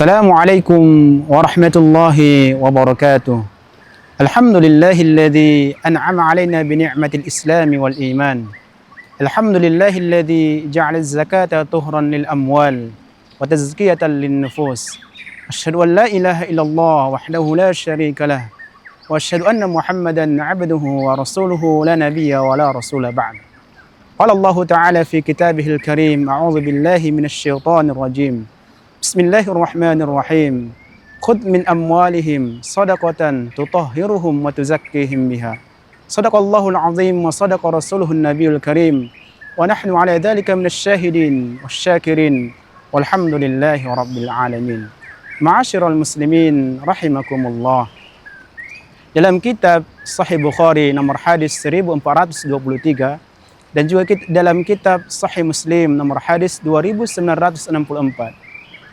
Assalamualaikum warahmatullahi wabarakatuh. Alhamdulillahilladzi an'ama 'alaina bi ni'matil islami wal iman. Alhamdulillahilladzi ja'ala az-zakata tuhran lil amwal wa tazkiyatan lin nufus. Asyhadu an la ilaha illallah wahdahu la syarika lah wa asyhadu anna Muhammadan 'abduhu wa rasuluhu la nabiyya wa la rasula ba'd. Qala Allah ta'ala fi kitabihil karim, a'udzu billahi minasy syaithanir rajim. Bismillahirrahmanirrahim. Khudh min amwalihim shadaqatan tutahhiruhum wa tuzakkihim biha. Shadaqallahul azim wa shadaqa rasuluhun nabiyul karim. Wa nahnu ala dzalika minasy syahidin wasyakirin. Walhamdulillahi rabbil alamin. Ma'asyiral muslimin rahimakumullah. Dalam kitab Sahih Bukhari nomor hadis 1423 dan juga dalam kitab Sahih Muslim nomor hadis 2964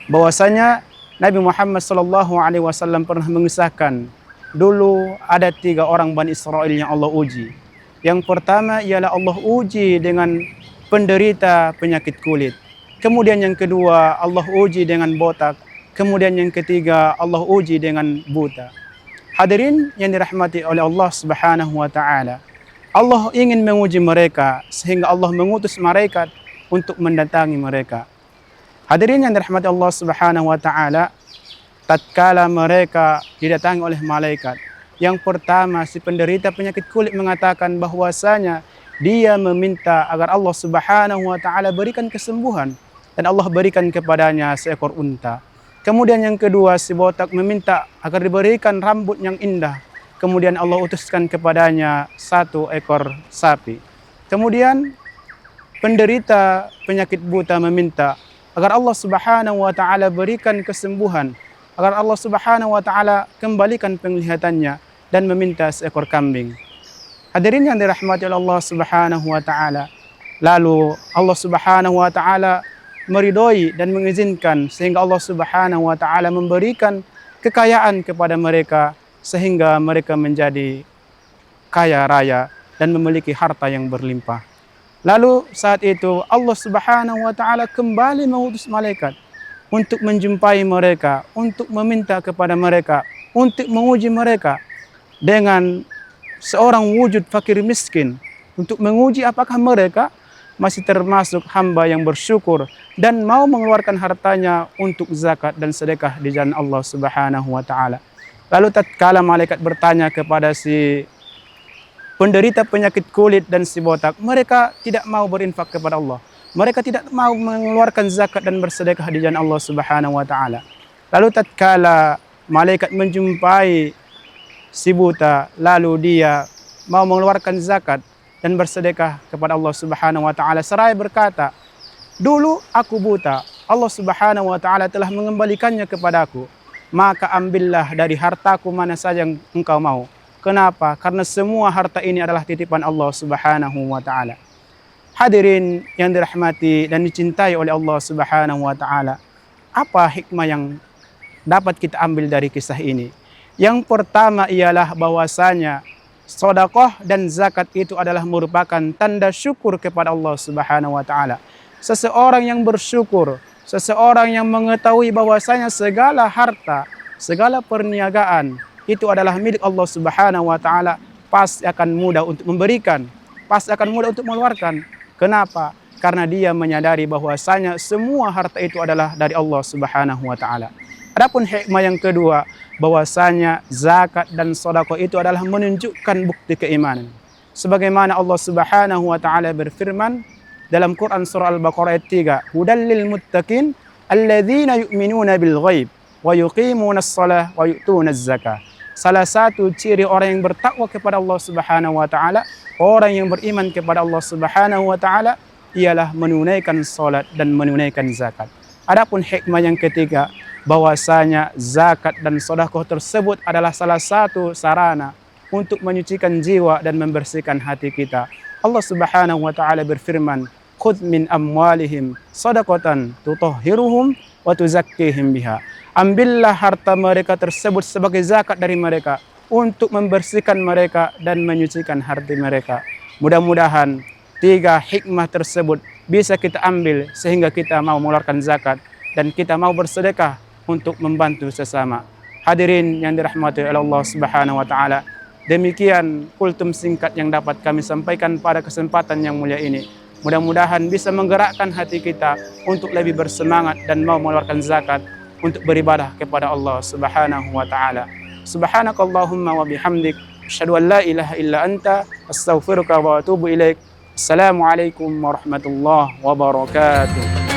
bahwasanya Nabi Muhammad SAW pernah mengisahkan dulu ada 3 orang Bani Israel yang Allah uji. Yang pertama ialah Allah uji dengan penderita penyakit kulit. Kemudian yang kedua Allah uji dengan botak. Kemudian yang ketiga Allah uji dengan buta. Hadirin yang dirahmati oleh Allah Subhanahu wa taala. Allah ingin menguji mereka sehingga Allah mengutus malaikat untuk mendatangi mereka. Hadirin yang dirahmati Allah Subhanahu wa taala, tatkala mereka didatangi oleh malaikat, yang pertama si penderita penyakit kulit mengatakan bahwasanya dia meminta agar Allah Subhanahu wa taala berikan kesembuhan dan Allah berikan kepadanya seekor unta. Kemudian yang kedua si botak meminta agar diberikan rambut yang indah. Kemudian Allah utuskan kepadanya 1 ekor sapi. Kemudian penderita penyakit buta meminta agar Allah Subhanahu wa taala berikan kesembuhan, agar Allah Subhanahu wa taala kembalikan penglihatannya dan meminta seekor kambing. Hadirin yang dirahmati oleh Allah Subhanahu wa taala. Lalu Allah Subhanahu wa taala meridhoi dan mengizinkan sehingga Allah Subhanahu wa taala memberikan kekayaan kepada mereka sehingga mereka menjadi kaya raya dan memiliki harta yang berlimpah. Lalu saat itu Allah Subhanahu wa taala kembali mengutus malaikat untuk menjumpai mereka, untuk meminta kepada mereka, untuk menguji mereka dengan seorang wujud fakir miskin, untuk menguji apakah mereka masih termasuk hamba yang bersyukur dan mau mengeluarkan hartanya untuk zakat dan sedekah di jalan Allah Subhanahu wa taala. Lalu tatkala malaikat bertanya kepada si penderita penyakit kulit dan si botak, mereka tidak mau berinfak kepada Allah. Mereka tidak mau mengeluarkan zakat dan bersedekah di jalan Allah Subhanahu wa taala. Lalu tatkala malaikat menjumpai si buta, lalu dia mau mengeluarkan zakat dan bersedekah kepada Allah Subhanahu wa taala seraya berkata, "Dulu aku buta, Allah Subhanahu wa taala telah mengembalikannya kepadaku. Maka ambillah dari hartaku mana saja yang engkau mau." Kenapa? Karena semua harta ini adalah titipan Allah Subhanahu wa taala. Hadirin yang dirahmati dan dicintai oleh Allah Subhanahu wa taala. Apa hikmah yang dapat kita ambil dari kisah ini? Yang pertama ialah bahwasanya sedekah dan zakat itu adalah merupakan tanda syukur kepada Allah Subhanahu wa taala. Seseorang yang bersyukur, seseorang yang mengetahui bahwasanya segala harta, segala perniagaan itu adalah milik Allah Subhanahu wa taala, pasti akan mudah untuk memberikan, pasti akan mudah untuk mengeluarkan. Kenapa? Karena dia menyadari bahwasanya semua harta itu adalah dari Allah Subhanahu wa taala. Adapun hikmah yang kedua, bahwasanya zakat dan sedekah itu adalah menunjukkan bukti keimanan. Sebagaimana Allah Subhanahu wa taala berfirman dalam Quran surah Al-Baqarah ayat 3, "Hudal lil muttaqin alladzina yu'minuna bil ghaib wa yuqimunas shalah wa yu'tunaz zakah." Salah satu ciri orang yang bertakwa kepada Allah Subhanahu wa taala, orang yang beriman kepada Allah Subhanahu wa taala ialah menunaikan salat dan menunaikan zakat. Adapun hikmah yang ketiga, bahwasanya zakat dan sedekah tersebut adalah salah satu sarana untuk menyucikan jiwa dan membersihkan hati kita. Allah Subhanahu wa taala berfirman, "Khudh min amwalihim shadaqatan tutahhiruhum wa tuzakkihim biha." Ambillah harta mereka tersebut sebagai zakat dari mereka untuk membersihkan mereka dan menyucikan hati mereka. Mudah-mudahan 3 hikmah tersebut bisa kita ambil sehingga kita mau mengeluarkan zakat dan kita mau bersedekah untuk membantu sesama. Hadirin yang dirahmati oleh Allah Subhanahu wa taala, demikian kultum singkat yang dapat kami sampaikan pada kesempatan yang mulia ini. Mudah-mudahan bisa menggerakkan hati kita untuk lebih bersemangat dan mau mengeluarkan zakat untuk beribadah kepada Allah Subhanahu wa taala. Subhanakallahumma wa bihamdik, asyhadu an la ilaha illa anta, astaghfiruka wa atubu ilaik. Assalamualaikum warahmatullahi wabarakatuh.